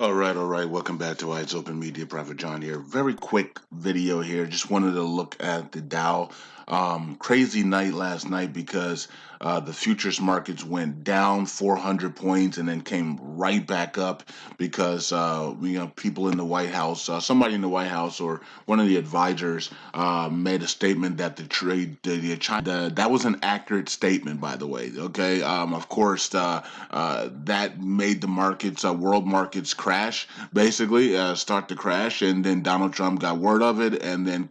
All right. Welcome back to Eyes Open Media. Private John here. Very quick video here. Just wanted to look at the Dow. Crazy night last night because the futures markets went down 400 points and then came right back up because people in the White House, somebody in the White House or one of the advisors made a statement that the China that was an accurate statement, by the way. Okay, of course, that made the markets, world markets, crash basically, start to crash, and then Donald Trump got word of it, and then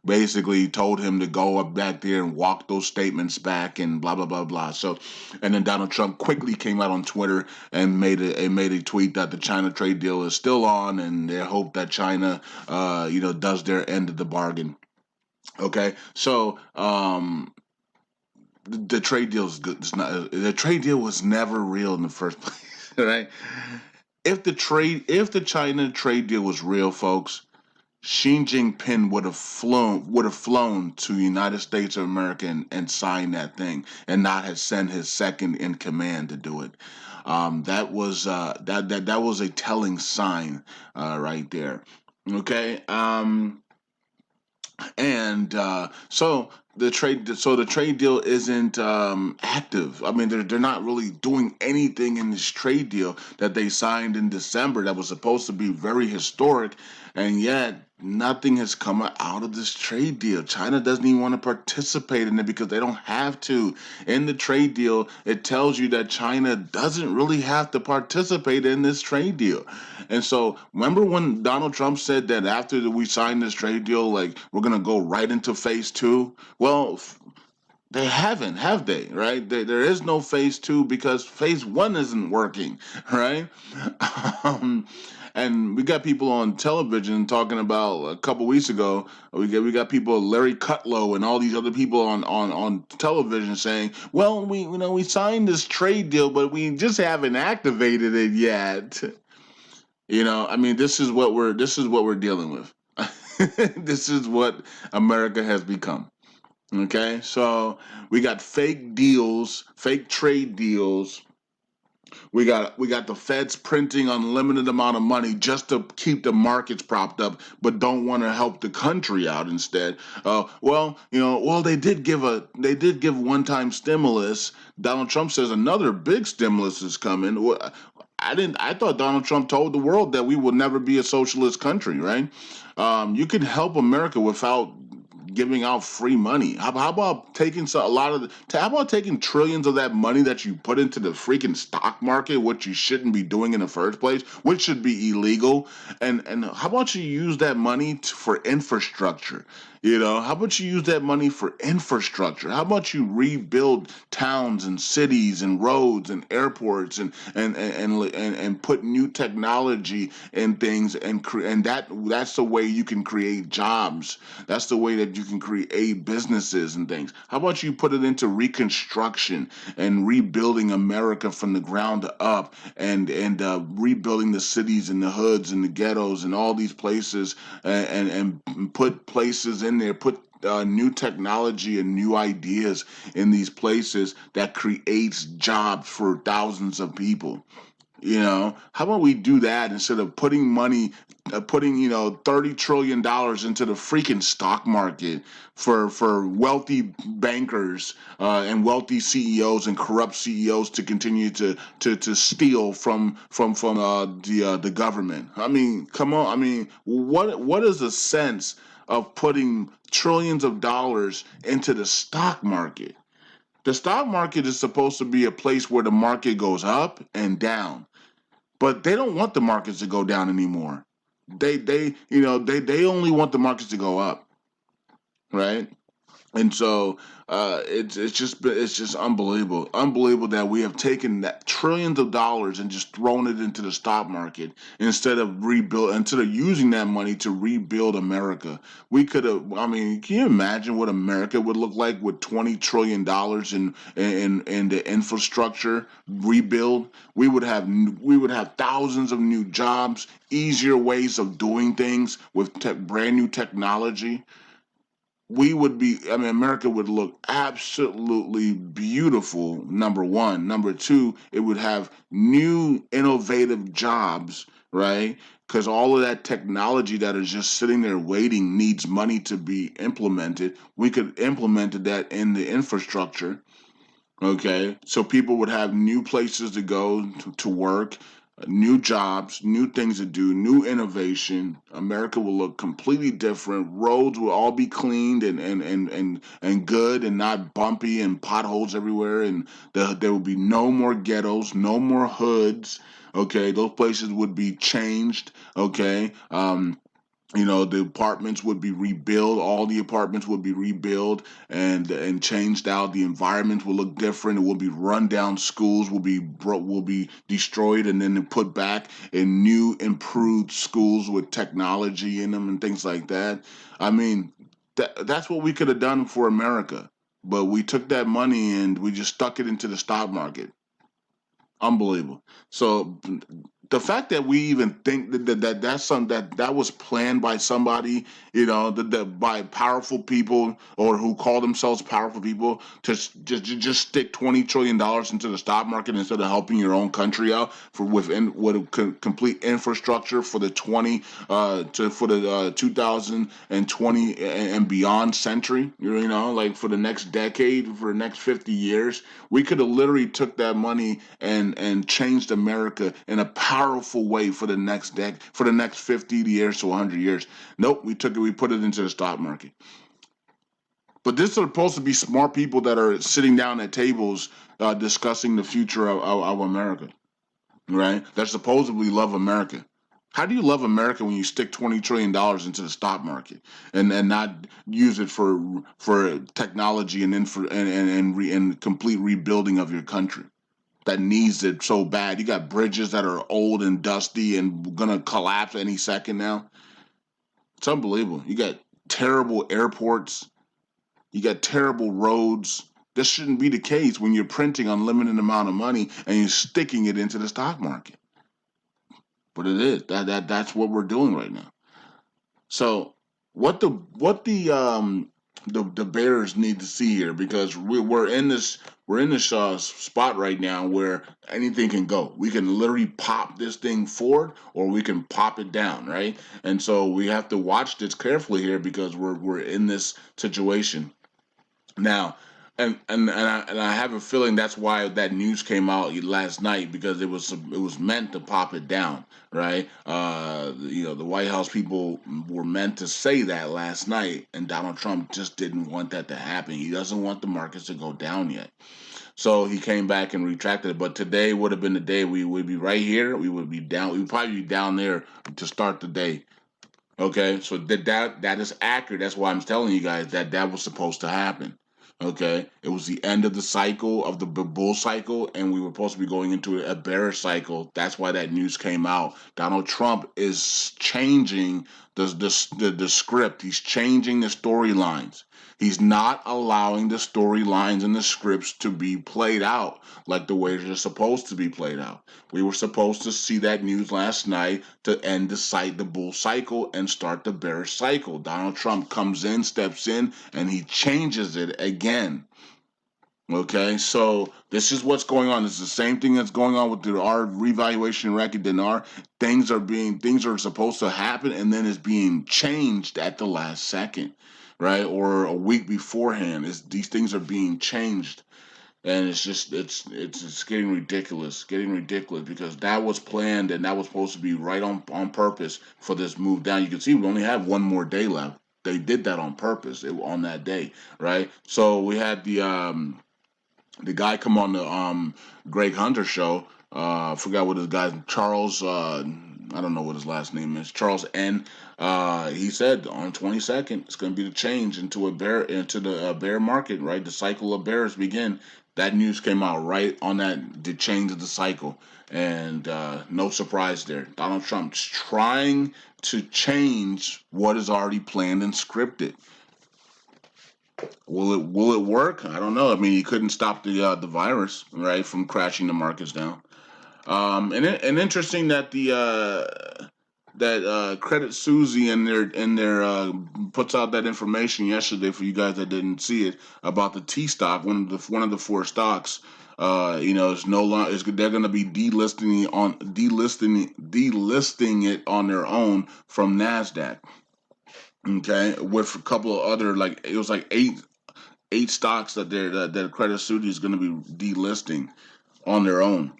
basically told him to go up back there and walk those statements back, and blah blah blah blah. So, and then Donald Trump quickly came out on Twitter and made a tweet that the China trade deal is still on, and they hope that China, does their end of the bargain. Okay, so the trade deal is good. It's not the trade deal was never real in the first place, right? If the China trade deal was real, folks, Xi Jinping would have flown to the United States of America and signed that thing, and not have sent his second in command to do it. That was a telling sign, right there. Okay. And the trade deal isn't active. I mean, they're not really doing anything in this trade deal that they signed in December that was supposed to be very historic, and yet nothing has come out of this trade deal. China doesn't even want to participate in it because they don't have to. In the trade deal, it tells you that China doesn't really have to participate in this trade deal. And so, remember when Donald Trump said that after we sign this trade deal, like we're gonna go right into phase two? Well, they haven't, have they? Right? There is no phase two because phase one isn't working, right? Um, and we got people on television talking about a couple weeks ago. We got people, Larry Kudlow and all these other people on television saying, "Well, we signed this trade deal, but we just haven't activated it yet." I mean, this is what we're dealing with. This is what America has become. Okay, so we got fake deals, fake trade deals. We got the Feds printing unlimited amount of money just to keep the markets propped up, but don't want to help the country out instead. They did give one time stimulus. Donald Trump says another big stimulus is coming. I thought Donald Trump told the world that we will never be a socialist country, right? You can help America without giving out free money. How about taking how about taking trillions of that money that you put into the freaking stock market, which you shouldn't be doing in the first place, which should be illegal, and how about you use that money for infrastructure? How about you use that money for infrastructure? How about you rebuild towns and cities and roads and airports and put new technology in things, and that's the way you can create jobs. That's the way that you can create businesses and things. How about you put it into reconstruction and rebuilding America from the ground up, and rebuilding the cities and the hoods and the ghettos and all these places, and put places in there, put new technology and new ideas in these places that creates jobs for thousands of people. How about we do that instead of putting $30 trillion into the freaking stock market for wealthy bankers, and wealthy CEOs and corrupt CEOs to continue to steal from the government. I mean, come on. I mean, what is the sense of putting trillions of dollars into the stock market? The stock market is supposed to be a place where the market goes up and down, but they don't want the markets to go down anymore. They only want the markets to go up, right? And so it's just unbelievable that we have taken that trillions of dollars and just thrown it into the stock market instead of using that money to rebuild America. We could have. I mean, can you imagine what America would look like with $20 trillion in the infrastructure rebuild? We would have thousands of new jobs, easier ways of doing things with brand new technology. America would look absolutely beautiful. Number one. Number two, it would have new innovative jobs right? Because all of that technology that is just sitting there waiting needs money to be implemented. We could implement that in the infrastructure. Okay, so people would have new places to go to work, new jobs, new things to do, new innovation. America will look completely different. Roads will all be cleaned and good and not bumpy and potholes everywhere. And there will be no more ghettos, no more hoods. Okay, those places would be changed. Okay, the apartments would be rebuilt, all the apartments would be rebuilt and changed out. The environment will look different. It will be run down. Schools will be destroyed and then put back in new improved schools with technology in them and things like that. I mean, that's what we could have done for America, but we took that money and we just stuck it into the stock market. Unbelievable. So the fact that we even think that's something that was planned by somebody, by powerful people or who call themselves powerful people to just stick $20 trillion into the stock market instead of helping your own country out with a complete infrastructure for the 2020 and beyond century. Like for the next decade, for the next 50 years, we could have literally took that money and changed America in a powerful way for the next 50 years to 100 years. Nope, we put it into the stock market. But this is supposed to be smart people that are sitting down at tables discussing the future of America, right? That supposedly love America. How do you love America when you stick $20 trillion into the stock market and not use it for technology and complete rebuilding of your country that needs it so bad? You got bridges that are old and dusty and gonna collapse any second now. It's unbelievable. You got terrible airports. You got terrible roads. This shouldn't be the case when you're printing unlimited amount of money and you're sticking it into the stock market. But it is that's what we're doing right now. So what the Bears need to see here, because we're in this spot right now where anything can go. We can literally pop this thing forward or we can pop it down, right? And so we have to watch this carefully here because we're in this situation. Now, and I have a feeling that's why that news came out last night, because it was meant to pop it down, right? The White House people were meant to say that last night, and Donald Trump just didn't want that to happen. He doesn't want the markets to go down yet, so he came back and retracted it. But today would have been the day we would be right here. We would be down. We would probably be down there to start the day. Okay, so that is accurate. That's why I'm telling you guys that was supposed to happen. Okay, it was the end of the cycle of the bull cycle, and we were supposed to be going into a bearish cycle. That's why that news came out. Donald Trump is changing the script. He's changing the storylines. He's not allowing the storylines and the scripts to be played out like the way they're supposed to be played out. We were supposed to see that news last night to end the bull cycle and start the bearish cycle. Donald Trump comes in, steps in, and he changes it again. Okay, so this is what's going on. It's the same thing that's going on with our revaluation record. Dinar, things are supposed to happen, and then it's being changed at the last second, right, or a week beforehand. These things are being changed, and it's just it's getting ridiculous because that was planned and that was supposed to be right on purpose for this move down. You can see we only have one more day left. They did that on purpose on that day, right? So we had the guy come on the Greg Hunter show. I forgot what his guy's Charles. I don't know what his last name is. Charles N. He said on 22nd it's going to be the change into the bear market, right? The cycle of bears begin. That news came out right on the change of the cycle, and no surprise there. Donald Trump's trying to change what is already planned and scripted. Will it work? I don't know. I mean, he couldn't stop the virus, right, from crashing the markets down. And interesting that Credit Susie and their puts out that information yesterday for you guys that didn't see it about the T stock, one of the four stocks. It's no longer. They're going to be delisting it on their own from Nasdaq. Okay, with a couple of other, like it was like eight stocks that Credit Suisse is going to be delisting on their own.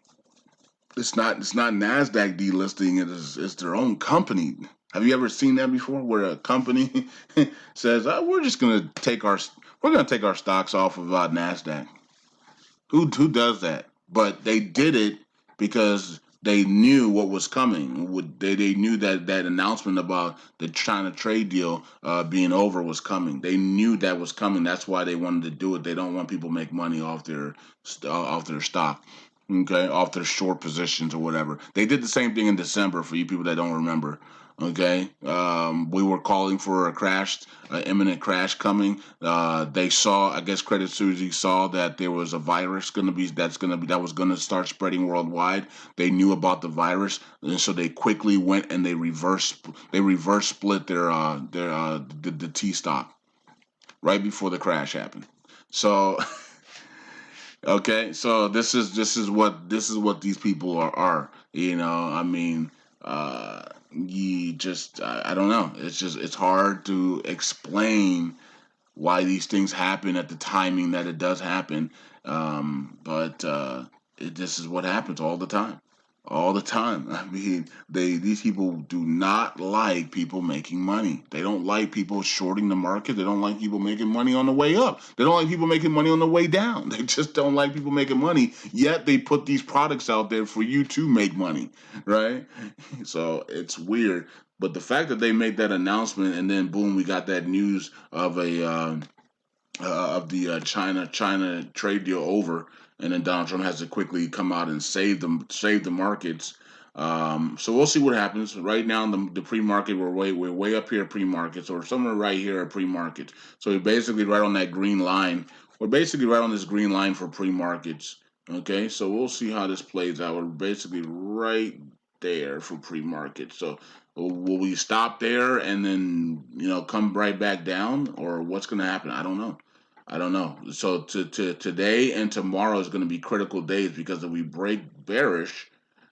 It's not Nasdaq delisting it. It's their own company. Have you ever seen that before, where a company says, we're gonna take our stocks off of Nasdaq? Who does that? But they did it because they knew what was coming. They knew that that announcement about the China trade deal being over was coming. They knew that was coming. That's why they wanted to do it. They don't want people to make money off their stock. Okay, off their short positions or whatever. They did the same thing in December. For you people that don't remember, okay, we were calling for a crash, an imminent crash coming. They saw, I guess, Credit Suisse saw that there was a virus that was gonna start spreading worldwide. They knew about the virus, and so they quickly went and they reverse split the T stock right before the crash happened. So okay, so this is what these people are. I mean, you just I don't know. It's hard to explain why these things happen at the timing that it does happen. But this is what happens all the time, all the time. I mean, these people do not like people making money. They don't like people shorting the market. They don't like people making money on the way up. They don't like people making money on the way down. They just don't like people making money. Yet they put these products out there for you to make money, right? So it's weird. But the fact that they made that announcement and then boom, we got that news of the China trade deal over, and then Donald Trump has to quickly come out and save the markets. So we'll see what happens. Right now, the pre market, we're way up here pre markets, or somewhere right here at pre markets. So we're basically right on that green line. We're basically right on this green line for pre markets. Okay, so we'll see how this plays out. We're basically right there for pre market. So will we stop there and then come right back down, or what's going to happen? I don't know. I don't know. So today and tomorrow is going to be critical days, because if we break bearish,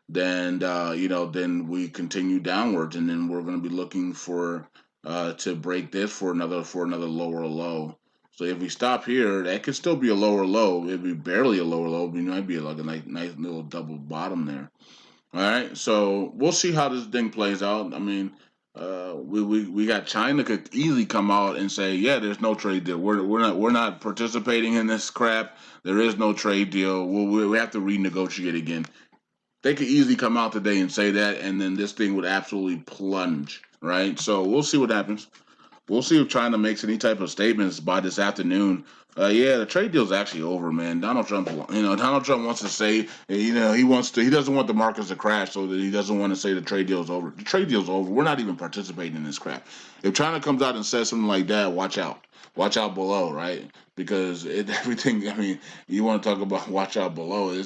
then then we continue downwards, and then we're going to be looking for to break this for another lower low. So if we stop here, that could still be a lower low. It'd be barely a lower low, but it might be like a nice little double bottom there. All right, so we'll see how this thing plays out. I mean, we got China could easily come out and say, yeah, there's no trade deal. We're not participating in this crap. There is no trade deal. We have to renegotiate again. They could easily come out today and say that, and then this thing would absolutely plunge. Right. So we'll see what happens. We'll see if China makes any type of statements by this afternoon. Yeah, the trade deal's actually over, man. Donald Trump wants to say, he doesn't want the markets to crash, so that he doesn't want to say the trade deal's over. The trade deal's over. We're not even participating in this crap. If China comes out and says something like that, watch out. Watch out below, right? Because everything. I mean, you want to talk about watch out below?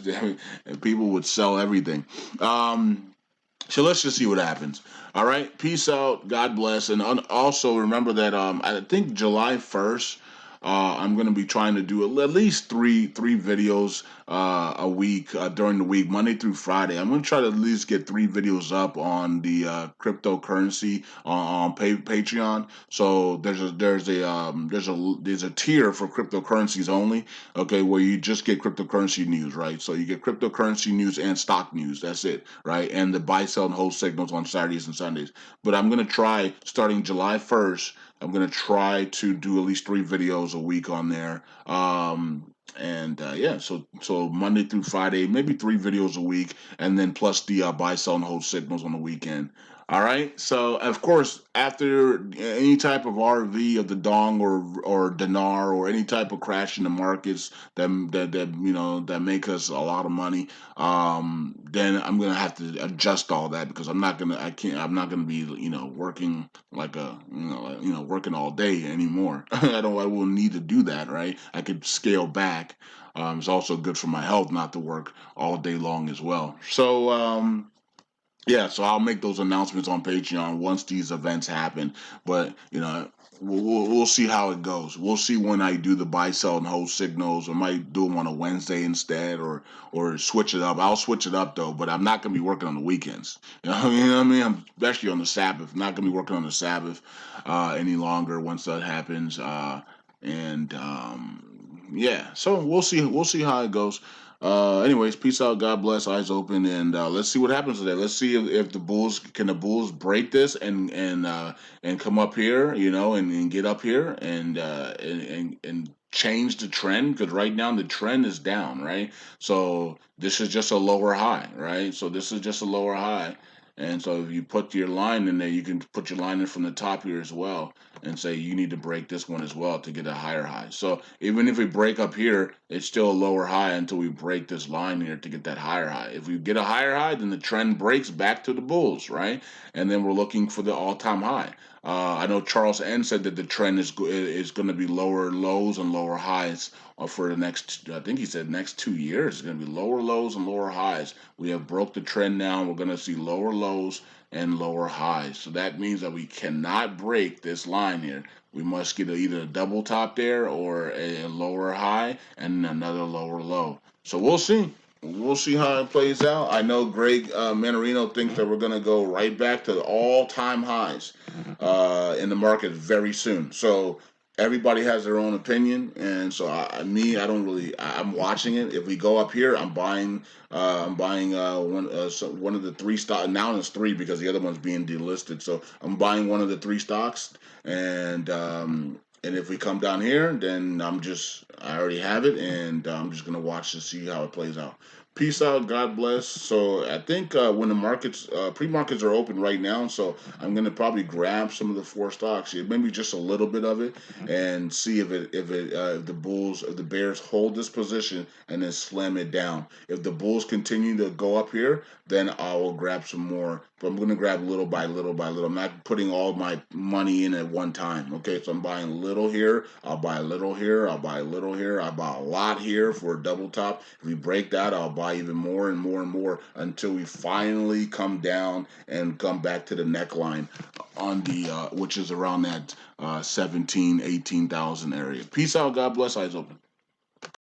People would sell everything. So let's just see what happens. All right. Peace out. God bless. And also remember that I think July 1st, I'm going to be trying to do at least three videos a week during the week, Monday through Friday. I'm going to try to at least get 3 videos up on the cryptocurrency on Patreon. So there's a tier for cryptocurrencies only. Okay, where you just get cryptocurrency news, right? So you get cryptocurrency news and stock news. That's it, right? And the buy, sell, and hold signals on Saturdays and Sundays. But I'm gonna try starting July 1st. I'm gonna try to do at least 3 videos a week on there. And yeah, so Monday through Friday, maybe 3 videos a week, and then plus the buy, sell, and hold signals on the weekend. All right. So of course, after any type of RV of the dong or dinar or any type of crash in the markets that make us a lot of money, then I'm gonna have to adjust all that, because I'm not gonna be working like working all day anymore. I will need to do that, right? I could scale back. It's also good for my health not to work all day long as well. So Yeah, so I'll make those announcements on Patreon once these events happen. But we'll see how it goes. We'll see when I do the buy, sell, and hold signals. I might do them on a Wednesday instead, or switch it up. I'll switch it up though, but I'm not gonna be working on the weekends. You know what I mean? I'm especially on the Sabbath. I'm not gonna be working on the Sabbath any longer once that happens. And Yeah, so we'll see. We'll see how it goes. Anyways, peace out. God bless. Eyes open, and let's see what happens today. Let's see if the Bulls break this and come up here, and get up here and change the trend because right now the trend is down, right? So this is just a lower high, right? So this is just a lower high. And so if you put your line in there, you can put your line in from the top here as well and say you need to break this one as well to get a higher high. So even if we break up here, it's still a lower high until we break this line here to get that higher high. If we get a higher high, then the trend breaks back to the bulls, right? And then we're looking for the all-time high. I know Charles N said that the trend is going to be lower lows and lower highs for the next. I think he said next 2 years. It's going to be lower lows and lower highs. We have broke the trend now. We're going to see lower lows and lower highs. So that means that we cannot break this line here. We must get either a double top there or a lower high and another lower low. So we'll see. We'll see how it plays out. I know Greg Manarino thinks that we're going to go right back to the all-time highs in the market very soon. So everybody has their own opinion, and so I don't really. I'm watching it. If we go up here, I'm buying. I'm buying one of the three stock. Now it's three because the other one's being delisted. So I'm buying one of the three stocks, and if we come down here, then I already have it, and I'm just gonna watch to see how it plays out. Peace out. God bless. So I think when the markets, pre-markets are open right now, so I'm gonna probably grab some of the four stocks, maybe just a little bit of it, and see if the Bears hold this position and then slam it down. If the Bulls continue to go up here, then I will grab some more. But I'm gonna grab little by little by little. I'm not putting all my money in at one time. Okay, so I'm buying a little here. I'll buy a little here. I'll buy a little here. I'll buy a lot here for a double top. If we break that, I'll buy even more and more and more until we finally come down and come back to the neckline on the which is around that 17, 18,000 area. Peace out. God bless. Eyes open.